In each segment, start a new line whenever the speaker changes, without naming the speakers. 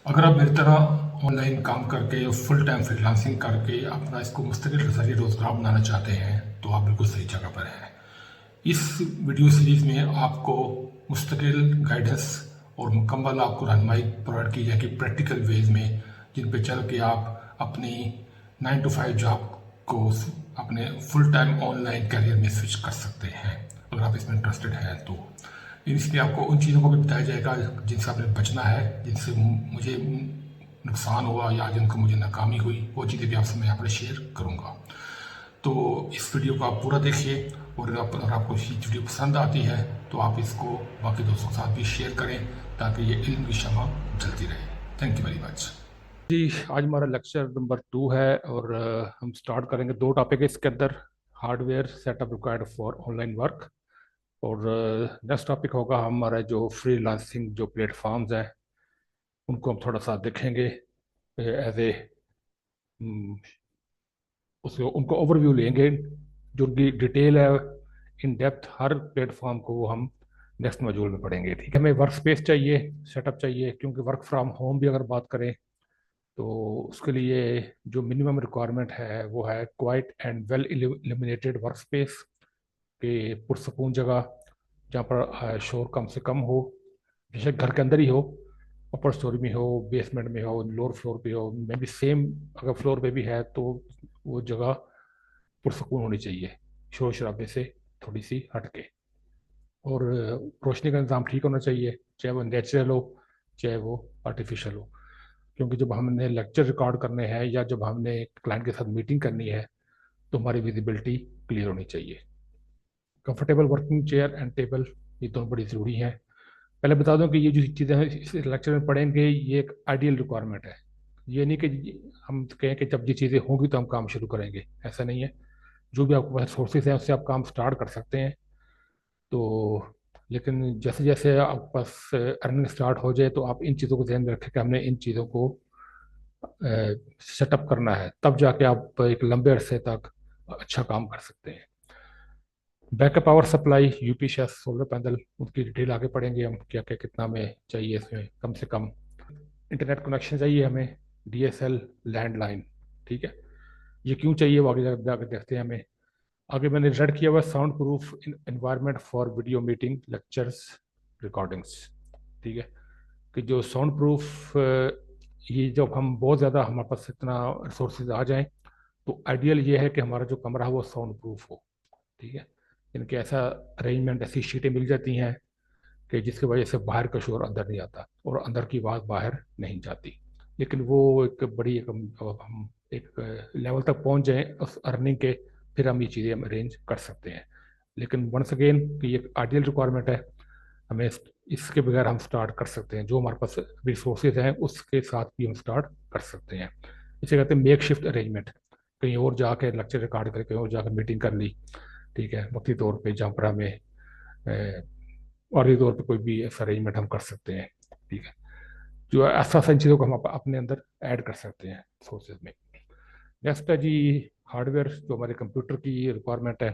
अगर आप मेरी तरह ऑनलाइन काम करके फुल टाइम फ्रीलांसिंग करके अपना इसको मुस्तकिल ज़रिए रोज़गार बनाना चाहते हैं तो आप बिल्कुल सही जगह पर हैं। इस वीडियो सीरीज़ में आपको मुस्तकिल गाइडेंस और मुकम्मल आपको रहनुमाई प्रोवाइड की जाएगी प्रैक्टिकल वेज में, जिन पे चल के आप अपनी 9 to 5 जॉब को अपने फुल टाइम ऑनलाइन करियर में स्विच कर सकते हैं, अगर आप इसमें इंटरेस्टेड हैं तो। इसमें आपको उन चीज़ों को भी बताया जाएगा जिनसे आपने बचना है, जिनसे मुझे नुकसान हुआ या जिनको मुझे नाकामी हुई, वो चीज़ें भी आपसे मैं यहाँ पर शेयर करूँगा। तो इस वीडियो को आप पूरा देखिए, और अगर आपको ये वीडियो पसंद आती है तो आप इसको बाकी दोस्तों के साथ भी शेयर करें ताकि ये इल्म की शमा जलती रहे। Thank you very much.
जी, आज हमारा लेक्चर नंबर 2 है और हम स्टार्ट करेंगे। दो टॉपिक है इसके अंदर। Hardware setup required for online work, और नेक्स्ट टॉपिक होगा हमारा जो फ्रीलांसिंग जो प्लेटफॉर्म्स हैं उनको हम थोड़ा सा देखेंगे एज ए उसको उनको ओवरव्यू लेंगे। जो उनकी डिटेल है इन डेप्थ हर प्लेटफॉर्म को वो हम नेक्स्ट मॉड्यूल में पढ़ेंगे। ठीक है, हमें वर्क स्पेस चाहिए, सेटअप चाहिए, क्योंकि वर्क फ्रॉम होम भी अगर बात करें तो उसके लिए जो मिनिमम रिक्वायरमेंट है वो है quiet and well illuminated work space के पुरसकून जगह, जहाँ पर शोर कम से कम हो। बेशक घर के अंदर ही हो, अपर स्टोरी में हो, बेसमेंट में हो, लोअर फ्लोर पे हो, मे भी सेम अगर फ्लोर पे भी है तो वो जगह पुरसकून होनी चाहिए, शोर शराबे से थोड़ी सी हटके। और रोशनी का इंतजाम ठीक होना चाहिए, चाहे वो नेचुरल हो चाहे वो आर्टिफिशियल हो, क्योंकि जब हमने लेक्चर रिकॉर्ड करने हैं या जब हमने क्लाइंट के साथ मीटिंग करनी है तो हमारी विजिबिलिटी क्लियर होनी चाहिए। Comfortable working chair and table, ये दोनों बड़ी ज़रूरी हैं। पहले बता दूं कि ये जो चीज़ें हैं इस लेक्चर में पढ़ेंगे ये एक आइडियल रिक्वायरमेंट है। ये नहीं कि हम कहें कि जब ये चीज़ें होंगी तो हम काम शुरू करेंगे, ऐसा नहीं है। जो भी आपके पास सोर्सेज हैं उससे आप काम स्टार्ट कर सकते हैं। तो लेकिन जैसे जैसे आपके पास अर्निंग स्टार्ट हो जाए तो आप इन चीज़ों को ध्यान में रखें कि हमने इन चीज़ों को सेटअप करना है, तब जाके आप एक लंबे अरसे तक अच्छा काम कर सकते हैं। Backup power supply, UPS, solar panel, उनकी डिटेल आगे पढ़ेंगे हम, क्या क्या कितना में चाहिए इसमें कम से कम। इंटरनेट कनेक्शन चाहिए हमें, डीएसएल, लैंडलाइन। ठीक है, ये क्यों चाहिए वो आगे जाकर देखते हैं हमें। आगे मैंने रेड किया हुआ sound proof environment for video meeting lectures recordings. ठीक है, कि जो साउंड प्रूफ, ये जब हम बहुत ज़्यादा हमारे पास इतना रिसोर्सेज आ जाएं तो आइडियल ये है कि हमारा जो कमरा है वो साउंड प्रूफ हो। ठीक है, इनके ऐसा अरेंजमेंट, ऐसी शीटें मिल जाती हैं कि जिसकी वजह से बाहर का शोर अंदर नहीं आता और अंदर की आवाज़ बाहर नहीं जाती। लेकिन वो एक बड़ी एक हम एक लेवल तक पहुंच जाएं उस अर्निंग के, फिर हम ये चीज़ें हम अरेंज कर सकते हैं। लेकिन वंस अगेन कि ये आइडियल रिक्वायरमेंट है, हमें इसके बगैर हम स्टार्ट कर सकते हैं। जो हमारे पास रिसोर्सेज हैं उसके साथ भी हम स्टार्ट कर सकते हैं। इसे कहते हैं मेक शिफ्ट अरेंजमेंट। कहीं और जाके लेक्चर रिकॉर्ड करके कहीं और जाकर मीटिंग कर ली, ठीक है, वक्ती तौर पे जहाँ पर हमें और तौर पे कोई भी ऐसा अरेंजमेंट हम कर सकते हैं। ठीक है, जो ऐसा इन चीज़ों को हम अपने अंदर ऐड कर सकते हैं सोर्सेज में। नेक्स्ट है जी हार्डवेयर, जो हमारे कंप्यूटर की रिक्वायरमेंट है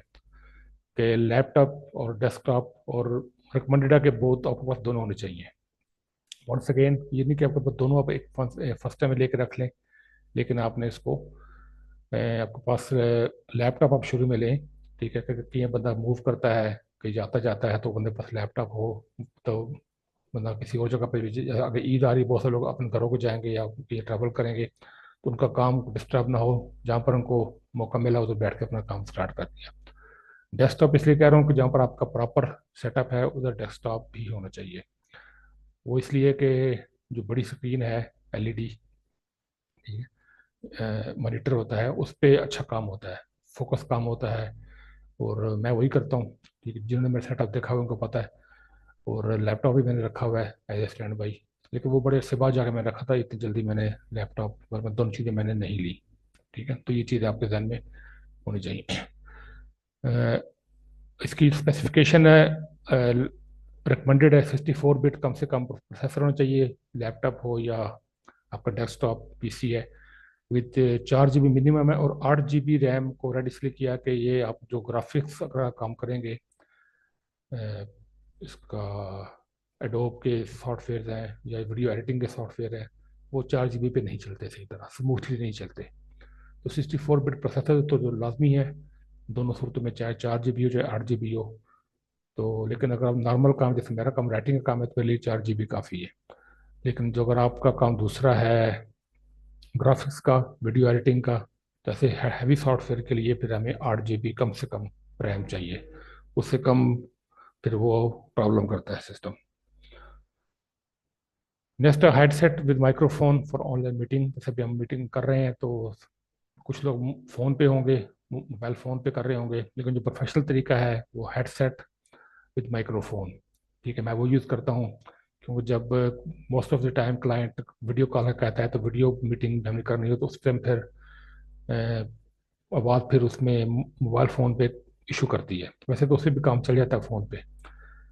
कि लैपटॉप और डेस्कटॉप, और रिकमेंडेड है कि बहुत आपके पास दोनों होने चाहिए। वंस अगेन ये नहीं कि आपके पास दोनों आप एक फर्स्ट टाइम लेके रख लें, लेकिन आपने इसको आपके पास लैपटॉप आप शुरू में लें। ठीक है, क्योंकि कहीं बंदा मूव करता है, कहीं जाता जाता है, तो बंदे पास लैपटॉप हो तो बंदा किसी और जगह पे भी, अगर ईद आ रही, बहुत सारे लोग अपने घरों को जाएंगे या कहीं ट्रैवल करेंगे तो उनका काम डिस्टर्ब ना हो, जहाँ पर उनको मौका मिला हो तो बैठ के अपना काम स्टार्ट कर दिया। डेस्कटॉप इसलिए कह रहा हूँ कि जहाँ पर आपका प्रॉपर सेटअप है उधर डेस्कटॉप भी होना चाहिए। वो इसलिए कि जो बड़ी स्क्रीन है, एलईडी मॉनिटर होता है, उस पर अच्छा काम होता है, फोकस काम होता है। और मैं वही करता हूँ, ठीक है, जिन्होंने मेरा सेटअप देखा हुआ उनको पता है। और लैपटॉप भी मैंने रखा हुआ है एज ए स्टैंड बाई, लेकिन वो बड़े अरसे बाद जाके मैं रखा था, इतनी जल्दी मैंने लैपटॉप पर मैं दोनों चीज़ें मैंने नहीं ली। ठीक है, तो ये चीज़ें आपके ध्यान में होनी चाहिए। अ, इसकी स्पेसिफिकेशन है, रिकमेंडेड है 64 बिट कम से कम प्रोसेसर होना चाहिए, लैपटॉप हो या आपका डेस्कटॉप पीसी है, विथ 4 GB मिनिमम है। और 8 GB रैम को रेड इसलिए किया कि ये आप जो ग्राफिक्स अगर काम करेंगे, इसका एडोब के सॉफ्टवेयर हैं या वीडियो एडिटिंग के सॉफ्टवेयर हैं, वो 4 GB पे नहीं चलते, सही तरह स्मूथली नहीं चलते। तो 64 बिट प्रोसेसर तो जो लाजमी है दोनों सूरतों में, चाहे 4 GB हो चाहे 8 GB हो। तो लेकिन अगर आप नॉर्मल काम, जैसे मेरा काम राइटिंग का काम है, तो मेरे लिए 4 GB काफ़ी है। लेकिन जो अगर आपका काम दूसरा है, ग्राफिक्स का, वीडियो एडिटिंग का, तो ऐसे हैवी सॉफ्टवेयर के लिए फिर हमें 8 GB कम से कम रैम चाहिए। उससे कम फिर वो प्रॉब्लम करता है system. Next, headset with microphone for online meeting. जैसे भी हम मीटिंग कर रहे हैं तो कुछ लोग फ़ोन पे होंगे, मोबाइल फ़ोन पे कर रहे होंगे, लेकिन जो प्रोफेशनल तरीका है वो हेडसेट विद माइक्रोफोन। ठीक है, मैं वो यूज़ करता हूँ, क्योंकि जब most of the time client video call कहता है तो वीडियो मीटिंग हमें करनी हो, तो उस टाइम फिर आवाज़ फिर उसमें मोबाइल फ़ोन पे इशू करती है। वैसे तो उससे भी काम चल जाता है फ़ोन पे,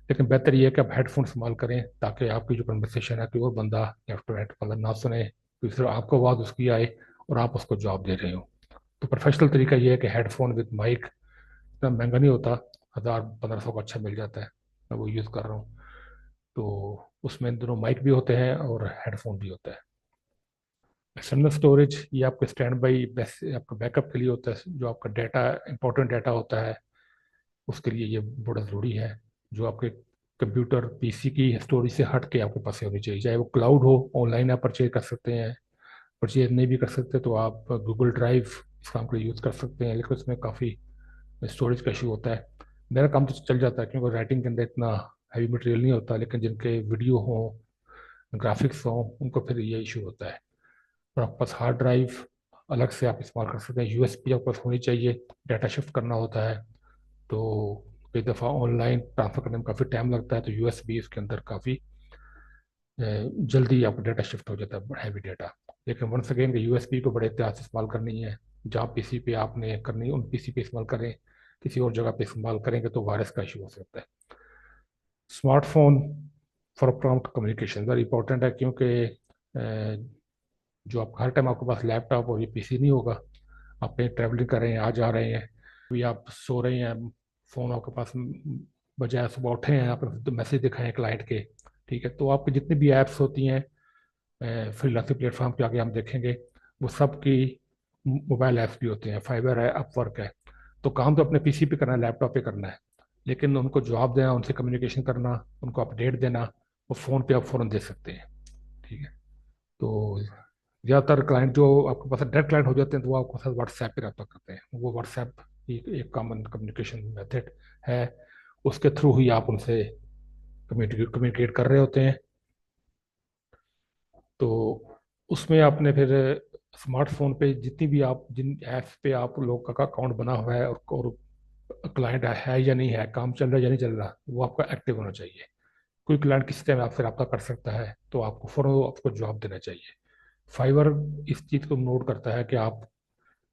लेकिन बेहतर ये है कि आप हेडफोन इस्तेमाल करें, ताकि आपकी जो कन्वर्सेशन है कोई और बंदा लेफ्ट टू राइट मतलब ना सुने, तो सिर्फ आपको आवाज़ उसकी आए और आप उसको जवाब दे रहे हो। तो प्रोफेशनल तरीका ये है कि हेडफोन विद माइक, इतना महंगा नहीं होता, 1000-1500 का अच्छा मिल जाता है, मैं वो यूज़ कर रहा हूँ। तो उसमें दोनों माइक भी होते हैं और हेडफोन भी होता है। एक्सटर्नल स्टोरेज, ये आपके स्टैंड बाई आपका बैकअप के लिए होता है, जो आपका डाटा, इंपॉर्टेंट डाटा होता है उसके लिए ये बड़ा ज़रूरी है। जो आपके कंप्यूटर पीसी की स्टोरेज से हट के आपके पास होनी चाहिए, चाहे वो क्लाउड हो, ऑनलाइन आप परचेज कर सकते हैं, परचेज नहीं भी कर सकते तो आप गूगल ड्राइव इस काम के लिए यूज़ कर सकते हैं, लेकिन उसमें काफ़ी स्टोरेज का इशू होता है। मेरा काम तो चल जाता है क्योंकि राइटिंग के अंदर इतना हैवी मटेरियल नहीं होता, लेकिन जिनके वीडियो हो, ग्राफिक्स हो, उनको फिर ये इशू होता है। और आपके पास हार्ड ड्राइव अलग से आप इस्तेमाल कर सकते हैं, यूएसबी आपके पास होनी चाहिए, डाटा शिफ्ट करना होता है तो कई दफ़ा ऑनलाइन ट्रांसफ़र करने में काफ़ी टाइम लगता है, तो यूएसबी इसके अंदर काफ़ी जल्दी आपका डाटा शिफ्ट हो जाता है, हैवी डाटा। लेकिन वंस अगेन यूएसबी को बड़े एहतियात से इस्तेमाल करनी है। जहाँ पीसी पे आपने करनी है उन पीसी पे इस्तेमाल करें, किसी और जगह पे इस्तेमाल करेंगे तो वायरस का इशू हो सकता है। Smartphone for prompt communication very important है, क्योंकि जो आप हर टाइम आपके पास लैपटॉप और ये पीसी नहीं होगा। आप कहीं ट्रैवलिंग कर रहे हैं, आ जा रहे हैं, अभी आप सो रहे हैं, फ़ोन आपके पास बजाय सुबह उठे हैं, आप तो मैसेज दिखाएं क्लाइंट के, ठीक है, तो आपकी जितनी भी ऐप्स होती हैं फ्रीलांसिंग प्लेटफॉर्म पे आगे हम देखेंगे, वो सब की मोबाइल ऐप्स भी होते हैं, फाइवर है, अपवर्क है। तो काम तो अपने पीसी पे करना है, लैपटॉप पे करना है, लेकिन उनको जवाब देना, उनसे कम्युनिकेशन करना, उनको अपडेट देना, वो फ़ोन पे आप फ़ौरन दे सकते हैं। ठीक है, तो ज़्यादातर क्लाइंट जो आपके पास डायरेक्ट क्लाइंट हो जाते हैं तो वो आपके साथ व्हाट्सएप पे रब्ता करते हैं, वो व्हाट्सएप एक कॉमन कम्युनिकेशन मेथड है, उसके थ्रू ही आप उनसे कम्युनिकेट कर रहे होते हैं। तो उसमें आपने फिर स्मार्टफोन पे जितनी भी आप जिन ऐप्स पे आप लोग का अकाउंट बना हुआ है और क्लाइंट है या नहीं है, काम चल रहा है या नहीं चल रहा, वो आपका एक्टिव होना चाहिए। कोई क्लाइंट किसी टाइम आपसे रब्ता कर सकता है तो आपको फौरन आपको जवाब देना चाहिए। फाइवर इस चीज़ को नोट करता है कि आप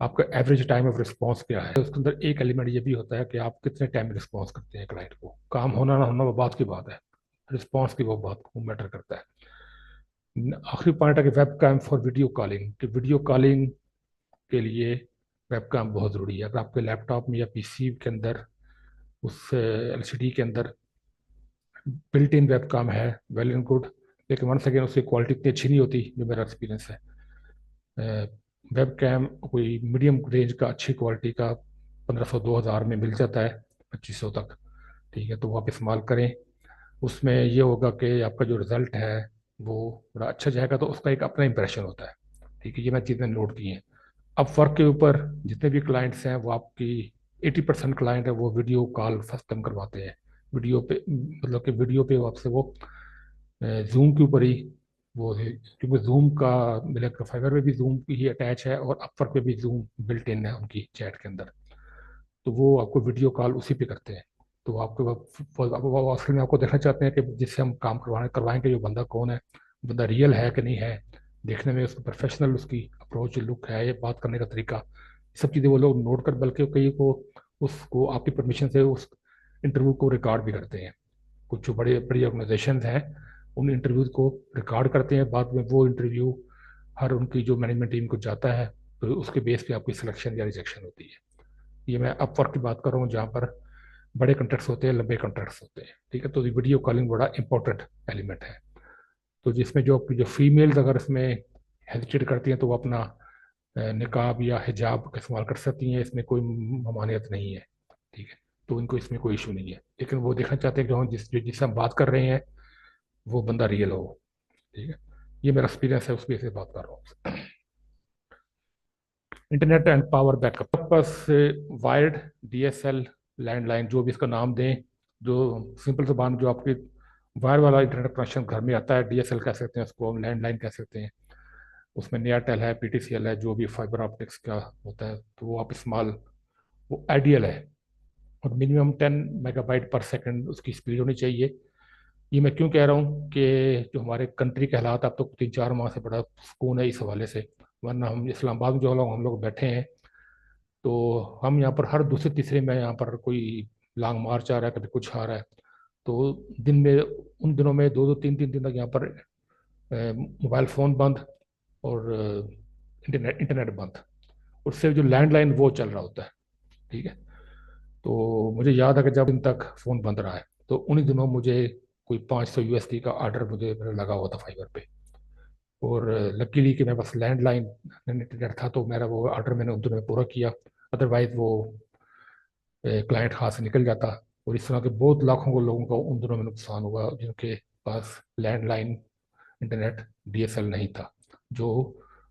आपका एवरेज टाइम ऑफ रिस्पांस क्या है। उसके अंदर एक एलिमेंट ये भी होता है कि आप कितने टाइम में रिस्पांस करते हैं क्लाइंट को। काम होना ना होना वो बात की बात है, रिस्पांस की वो बात को मैटर करता है। आखिरी पॉइंट है कि webcam for video calling, कि वीडियो कॉलिंग के लिए वेब कैम बहुत ज़रूरी है। अगर आपके लैपटॉप में या पीसी के अंदर उस एलसीडी के अंदर बिल्ट इन वेब कैम है, वेल एंड गुड, लेकिन वन सेकेंड उसकी क्वालिटी इतनी अच्छी नहीं होती, जो मेरा एक्सपीरियंस है। वेब कैम कोई मीडियम रेंज का अच्छी क्वालिटी का 1500-2000 में मिल जाता है, 2500 तक। ठीक है, तो वो आप इस्तेमाल करें। उसमें ये होगा कि आपका जो रिज़ल्ट है वो बड़ा अच्छा जाएगा, तो उसका एक अपना इंप्रेशन होता है। ठीक है, ये मैं चीज़ें नोट की हैं। अब वर्क के ऊपर जितने भी क्लाइंट्स हैं वो आपकी 80% क्लाइंट है वो वीडियो कॉल फर्स्ट टाइम करवाते हैं। वीडियो पे मतलब कि वीडियो पे आपसे वो जूम के ऊपर ही वो है, क्योंकि जूम का मिला फाइबर में भी जूम ही अटैच है और अपवर्क पे भी जूम बिल्ट इन है उनकी चैट के अंदर। तो वो आपको वीडियो कॉल उसी पे करते हैं। तो आपको वो असल में आपको देखना चाहते हैं कि जिससे हम काम करवाने करवाएंगे, जो बंदा कौन है, बंदा रियल है कि नहीं है, देखने में उसको प्रोफेशनल, उसकी अप्रोच लुक है, ये बात करने का तरीका, सब चीज़ें वो लोग नोट कर, बल्कि कई को उसको आपकी परमिशन से उस इंटरव्यू को रिकॉर्ड भी करते हैं। कुछ जो बड़े बड़ी ऑर्गेनाइजेशन हैं उन इंटरव्यूज को रिकॉर्ड करते हैं, बाद में वो इंटरव्यू हर उनकी जो मैनेजमेंट टीम को जाता है, तो उसके बेस पे आपकी सिलेक्शन या रिजेक्शन होती है। ये मैं अपवर्क की बात कर रहा हूँ, जहाँ पर बड़े कॉन्ट्रैक्ट्स होते हैं, लंबे कॉन्ट्रैक्ट्स होते हैं। ठीक है, तो वीडियो कॉलिंग बड़ा इंपॉर्टेंट एलिमेंट है। तो जिसमें जो फीमेल्स अगर इसमें हेजिटेट करती हैं तो वो अपना निकाब या हिजाब का इस्तेमाल कर सकती हैं, इसमें कोई ममानियत नहीं है। ठीक है, तो इनको इसमें कोई इशू नहीं है, लेकिन वो देखना चाहते हैं कि हम जिससे हम बात कर रहे हैं वो बंदा रियल हो। ठीक है, ये मेरा एक्सपीरियंस है, उस बेस से बात कर रहा हूँ। इंटरनेट एंड पावर बैकअप बस वायर्ड डीएसएल लैंडलाइन जो भी इसका नाम दें, जो सिंपल जबान जो आपके वायर वाला इंटरनेट कनेक्शन घर में आता है, डीएसएल कह सकते हैं उसको, हम लैंडलाइन कह सकते हैं। उसमें एयरटेल है, पीटीसीएल है, जो भी फाइबर ऑप्टिक्स का होता है, तो वो आप इस्तेमाल, वो आइडियल है। और मिनिमम 10 मेगाबाइट पर सेकंड उसकी स्पीड होनी चाहिए। ये मैं क्यों कह रहा हूँ कि जो हमारे कंट्री के हालात अब तो 3-4 माह से बड़ा सुकून है इस हवाले से, वरना हम इस्लामाबाद में जो लोग हम लोग बैठे हैं, तो हम यहाँ पर हर दूसरे तीसरे में यहाँ पर कोई लॉन्ग मार्च आ रहा है, कभी कुछ आ रहा है। तो दिन में, उन दिनों में 2-2 3-3 दिन तक यहाँ पर मोबाइल फ़ोन बंद और इंटरनेट इंटरनेट बंद, उससे जो लैंडलाइन वो चल रहा होता है। ठीक है, तो मुझे याद है कि जब इन तक फ़ोन बंद रहा है तो उन्हीं दिनों मुझे कोई 500 यूएसडी का ऑर्डर मुझे मेरा लगा हुआ था फाइबर पे। और लकीली कि मेरे पास लैंडलाइन इंटरनेट था, तो मेरा वो ऑर्डर मैंने उन दिनों में पूरा किया, अदरवाइज वो क्लाइंट हाथ से निकल जाता। और इस तरह के बहुत लाखों को लोगों का उन दिनों में नुकसान हुआ जिनके पास लैंडलाइन इंटरनेट डीएसएल नहीं था, जो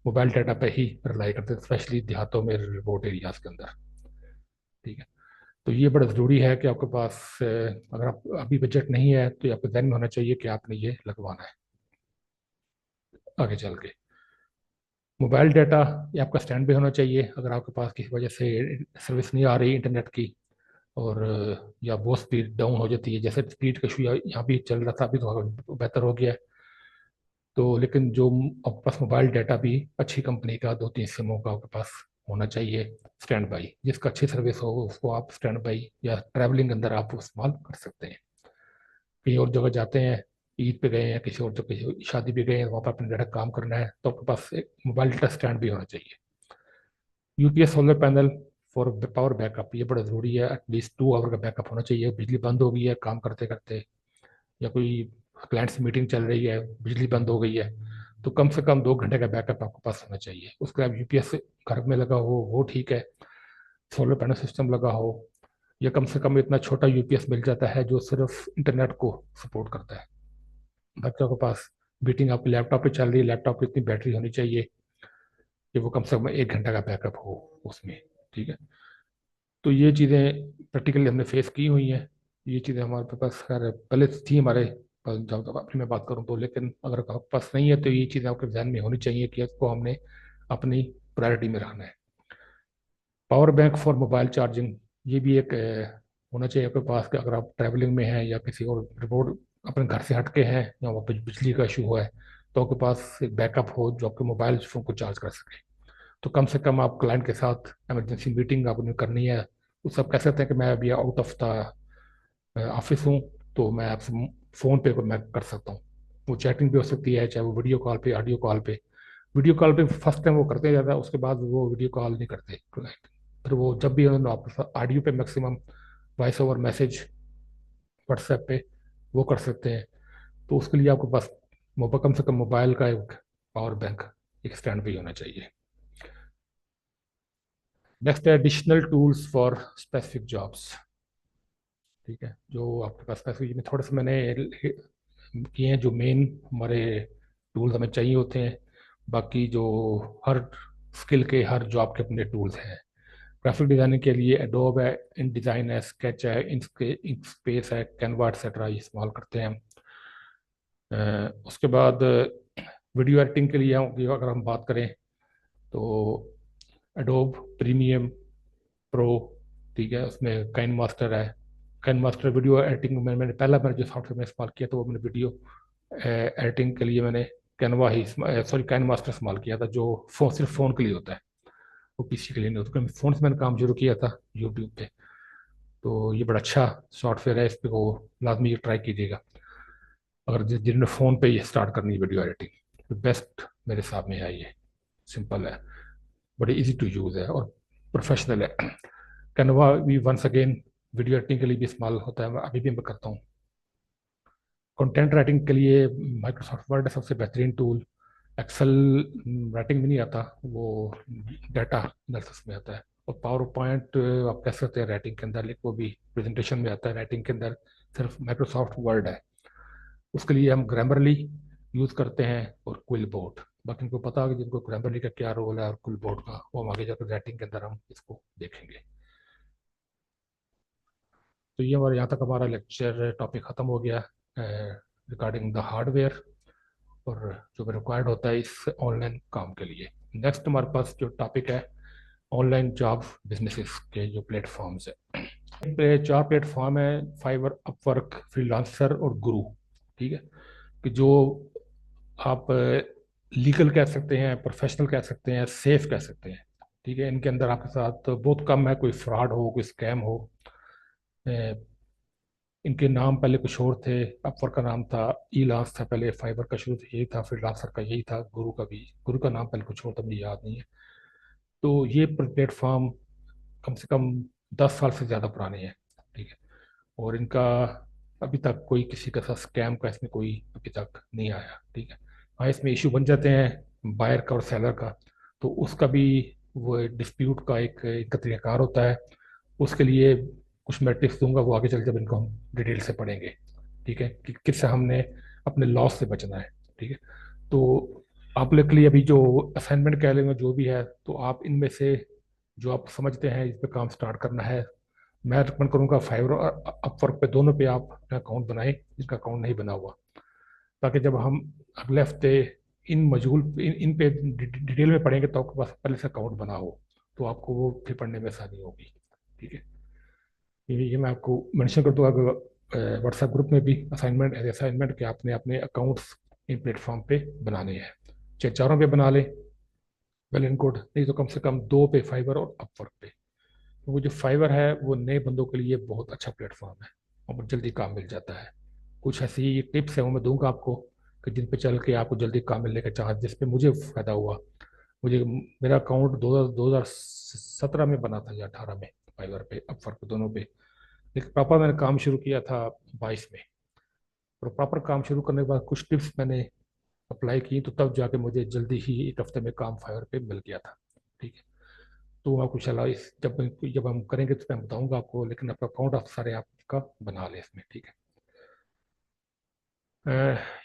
मोबाइल डाटा पे ही रिलाई करते थे, स्पेशली देहातों में, रिमोट एरियाज के अंदर। ठीक है, तो ये बड़ा ज़रूरी है कि आपके पास अगर आप अभी बजट नहीं है तो आपके ध्यान में होना चाहिए कि आपने ये लगवाना है आगे चल के। मोबाइल डाटा ये आपका स्टैंड पे होना चाहिए। अगर आपके पास किसी वजह से सर्विस नहीं आ रही इंटरनेट की, और या बहुत स्पीड डाउन हो जाती है, जैसे स्पीड का इशू यहाँ भी चल रहा था, अभी तो बेहतर हो गया है। तो लेकिन जो आपके पास मोबाइल डाटा भी अच्छी कंपनी का 2-3 सिमों का आपके पास होना चाहिए स्टैंड बाई, जिसका अच्छी सर्विस हो उसको आप स्टैंड बाई या ट्रैवलिंग अंदर आप इस्तेमाल कर सकते हैं। कहीं और जगह जाते हैं, ईद पे गए हैं, किसी और जगह किसी शादी पे गए हैं, वहाँ पर अपने डाटा काम करना है, तो आपके पास एक मोबाइल डाटा स्टैंड भी होना चाहिए। UPS solar panel for power backup ये बड़ा ज़रूरी है, एटलीस्ट 2 आवर का बैकअप होना चाहिए। बिजली बंद हो गई है काम करते करते, या कोई क्लाइंट से मीटिंग चल रही है, बिजली बंद हो गई है, तो कम से कम 2 घंटे का बैकअप आपके पास होना चाहिए। उसके बाद यूपीएस घर में लगा हो वो ठीक है, सोलर पैनल सिस्टम लगा हो, या कम से कम इतना छोटा यूपीएस मिल जाता है जो सिर्फ इंटरनेट को सपोर्ट करता है। बच्चों के पास मीटिंग आपकी लैपटॉप पे चल रही है, लैपटॉप की इतनी बैटरी होनी चाहिए कि वो कम से कम 1 घंटा का बैकअप हो उसमें। ठीक है, तो ये चीज़ें प्रैक्टिकली हमने फेस की हुई हैं। ये चीज़ें हमारे पास खैर पहले थी हमारे पास, जब तक अपनी मैं बात करूँ तो, लेकिन अगर आपके पास नहीं है तो ये चीज़ें आपके ध्यान में होनी चाहिए कि इसको हमने अपनी प्रायोरिटी में रखना है। Power bank for mobile charging ये भी एक होना चाहिए आपके पास, कि अगर आप ट्रैवलिंग में हैं या किसी और रिमोट अपने घर से हटके हैं या वहाँ पर बिजली का इशू हुआ है, तो आपके पास एक बैकअप हो जो आपके मोबाइल फ़ोन को चार्ज कर सके। तो कम से कम आप क्लाइंट के साथ इमरजेंसी मीटिंग आपने करनी है, तो सब कह सकते हैं कि मैं अभी आउट ऑफ द ऑफिस हूँ, तो मैं आपसे फ़ोन पे मैं कर सकता हूँ। वो चैटिंग भी हो सकती है, चाहे वो वीडियो कॉल पे, ऑडियो कॉल पे। वीडियो कॉल पे फर्स्ट टाइम वो करते ज़्यादा, उसके बाद वो वीडियो कॉल नहीं करते क्लाइंट। फिर वो जब भी उन्होंने आपके साथ ऑडियो पे maximum voice over message WhatsApp पे वो कर सकते हैं। तो उसके लिए आपके पास मोबाइल, कम से कम मोबाइल का एक पावर बैंक एक स्टैंड भी होना चाहिए। नेक्स्ट है additional tools for specific jobs. ठीक है, जो आपके पास स्पेसिफिक में थोड़े से मैंने किए हैं, जो मेन हमारे टूल्स हमें चाहिए होते हैं। बाकी जो हर स्किल के, हर जॉब के अपने टूल्स हैं। ग्राफिक डिजाइनिंग के लिए एडोब है, इन डिज़ाइन है, स्केच है, इंक स्पेस है, कैनवा एक्सेट्रा इस्तेमाल करते हैं हम। उसके बाद वीडियो एडिटिंग के लिए अगर हम बात करें तो एडोब प्रीमियम प्रो, ठीक है, उसमें काइन मास्टर है। काइन मास्टर वीडियो एडिटिंग में मैंने जो सॉफ्टवेयर में इस्तेमाल किया था, वो मैंने वीडियो एडिटिंग के लिए मैंने कैनवा ही, सॉरी काइन मास्टर इस्तेमाल किया था, जो सिर्फ फ़ोन के लिए होता है, वो पीसी के लिए नहीं होता। फ़ोन से मैंने काम शुरू किया था यूट्यूब पे, तो ये बड़ा अच्छा सॉफ्टवेयर है, इस पर वो लाजमी ट्राई कीजिएगा अगर जिन्होंने फ़ोन पे ये स्टार्ट करनी है वीडियो एडिटिंग। तो बेस्ट मेरे हिसाब में है ये, सिंपल है, बड़ी इजी टू यूज़ है और प्रोफेशनल है। कैनवा भी वंस अगेन वीडियो एडिटिंग के लिए भी इस्तेमाल होता है, अभी भी मैं करता हूँ। कंटेंट राइटिंग के लिए माइक्रोसॉफ्ट वर्ड है सबसे बेहतरीन टूल। एक्सेल राइटिंग में नहीं आता, वो डाटा एनालिसिस में आता है। और पावर पॉइंट आप कह सकते हैं राइटिंग के अंदर, लेकिन वो भी प्रेजेंटेशन में आता है। राइटिंग के अंदर सिर्फ माइक्रोसॉफ्ट वर्ड है। उसके लिए हम ग्रामरली यूज़ करते हैं और क्विल बोर्ड। बाकी इनको पता है कि जिनको ग्रामरली का क्या रोल है और क्विल बोर्ड का, वो हम आगे जाकर राइटिंग के अंदर हम इसको देखेंगे। तो ये हमारे यहाँ तक हमारा लेक्चर टॉपिक ख़त्म हो गया रिगार्डिंग द हार्डवेयर और जो भी रिक्वायर्ड होता है इस ऑनलाइन काम के लिए। नेक्स्ट हमारे पास जो टॉपिक है, ऑनलाइन जॉब बिजनेसेस के जो प्लेटफॉर्म्स है। चार प्लेटफॉर्म है, फाइवर, अपवर्क, फ्रीलांसर और गुरु। ठीक है, कि जो आप लीगल कह सकते हैं, प्रोफेशनल कह सकते हैं, सेफ कह सकते हैं। ठीक है, इनके अंदर आपके साथ बहुत कम है कोई फ्रॉड हो, कोई स्कैम हो। अ, इनके नाम पहले कुछ और थे। अपवर्क का नाम था, ई लांस था पहले, फाइबर का शुरू से यही था, फ्रीलांसर का यही था, गुरु का भी, गुरु का नाम पहले कुछ और था, मुझे याद नहीं है। तो ये प्लेटफॉर्म कम से कम 10 साल से ज़्यादा पुराने हैं। ठीक है, और इनका अभी तक कोई किसी का साथ स्कैम का इसमें कोई अभी तक नहीं आया। ठीक है, हाँ इसमें इशू बन जाते हैं बायर का और सेलर का, तो उसका भी वो डिस्प्यूट का एक इनका तरीकाकार होता है। उसके लिए कुछ मैं टिप्स दूंगा, वो आगे चल जब इनको हम डिटेल से पढ़ेंगे। ठीक है, कि किससे हमने अपने लॉस से बचना है। ठीक है, तो आप लोग के लिए अभी जो असाइनमेंट कह लेंगे जो भी है, तो आप इनमें से जो आप समझते हैं इस पे काम स्टार्ट करना है। मैं रिकमेंड करूंगा फाइवर और अपवर्क पे, दोनों पे आप अपना अकाउंट बनाएं जिसका अकाउंट नहीं बना हुआ, ताकि जब हम अगले हफ्ते इन पे डिटेल में पढ़ेंगे तो आपके पास पहले से अकाउंट बना हो, तो आपको वो फिर पढ़ने में आसानी होगी। ठीक है, ये मैं आपको मेंशन कर दूंगा व्हाट्सएप ग्रुप में भी, असाइनमेंट एज असाइनमेंट कि आपने अपने अकाउंट्स इन प्लेटफॉर्म पे बनाने हैं। चाहे चारों पे बना लें, वेल एंड गुड, नहीं तो कम से कम दो पे, फाइवर और अपवर्क पे। तो वो जो फाइवर है वो नए बंदों के लिए बहुत अच्छा प्लेटफॉर्म है और बहुत जल्दी काम मिल जाता है। कुछ ऐसी टिप्स है वो मैं दूंगा आपको कि जिन पे चल के आपको जल्दी काम मिलने का चांस, जिस पे मुझे फायदा हुआ। मुझे मेरा अकाउंट 2017 में बना था या 18 में, फाइवर पे अपवर्क पे दोनों पे। लेकिन प्रॉपर मैंने काम शुरू किया था 22 में। और प्रॉपर काम शुरू करने के बाद कुछ टिप्स मैंने अप्लाई की, तो तब जाके मुझे जल्दी ही एक हफ्ते में काम फाइवर पे मिल गया था। ठीक है, तो आपको चला इस जब जब हम करेंगे तो मैं बताऊंगा आपको, लेकिन आपका अकाउंट आप सारे आपका बना ले इसमें। ठीक है,